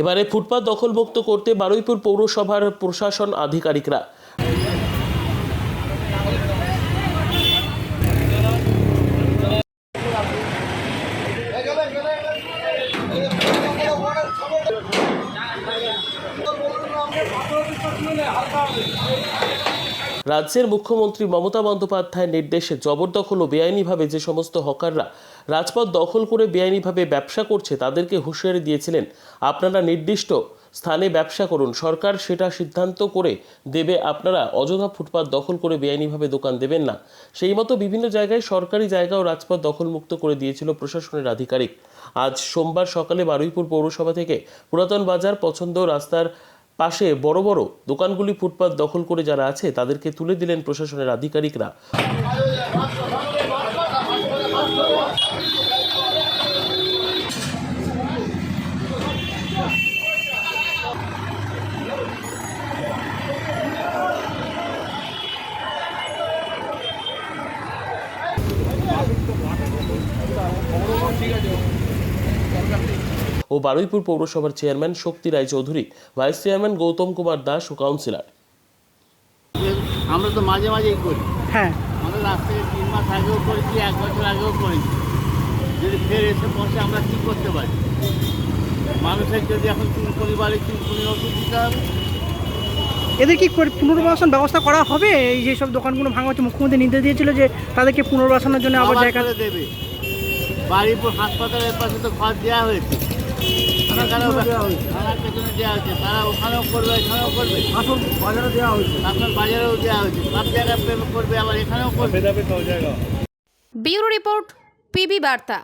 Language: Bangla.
এবারে ফুটপাত দখলমুক্ত করতে বারুইপুর পৌরসভার প্রশাসন আধিকারিকরা রাজ্যের মুখ্যমন্ত্রী মমতা বন্দ্যোপাধ্যায়ের নির্দেশে জবরদখল ও বেআইনিভাবে যে সমস্ত হকাররা রাজপথ দখল করে বেআইনিভাবে ব্যবসা করছে তাদেরকে হুঁশিয়ারি দিয়েছিলেন, আপনারা নির্দিষ্ট স্থানে ব্যবসা করুন, সরকার সেটা সিদ্ধান্ত করে দেবে, আপনারা অযথা ফুটপাত দখল করে বেআইনিভাবে দোকান দেবেন না। সেই মতো বিভিন্ন জায়গায় সরকারি জায়গা ও রাজপথ দখলমুক্ত করে দিয়েছিল প্রশাসনের আধিকারিক। আজ সোমবার সকালে বারুইপুর পৌরসভা থেকে পুরাতন বাজার পছন্দ রাস্তার পাশে বড় বড় দোকানগুলি ফুটপাত দখল করে যারা আছে তাদেরকে তুলে দিলেন প্রশাসনের আধিকারিকরা। ও বারুইপুর পৌরসভার চেয়ারম্যান শক্তি রায় চৌধুরী, ভাইস চেয়ারম্যান গৌতম কুমার দাস ও কাউন্সিলর। আমরা তো মাঝে মাঝেই করি, হ্যাঁ, আমরা রাত থেকে 3 মাস আগেও করেছি, 1 বছর আগেও করেছি। যদি ফের এসে বসে আমরা কী করতে পারি? মানুষের যদি এখন পরিবারে চুনকুনি ওষুধ দিতে হবে। এদের কি পুনর্বাসন ব্যবস্থা করা হবে? এই যে সব দোকানগুলো ভাঙা হচ্ছে, মুখ্যমন্ত্রী নির্দেশ দিয়েছিল যে তাদেরকে পুনর্বাসনের জন্য আবার জায়গা করে দেবে। বারুইপুর হাসপাতালের পাশে তো ঘর দেওয়া হয়েছে, থানার পেছনে দেওয়া হয়েছে, তারা ওখানেও করবে, এখানেও করবে, আসল বাজারে দেওয়া হয়েছে, আপনার বাজারেও দেওয়া হয়েছে, সব জায়গায় করবে, আবার এখানেও করবে। ব্যুরো রিপোর্ট, পিবি বার্তা।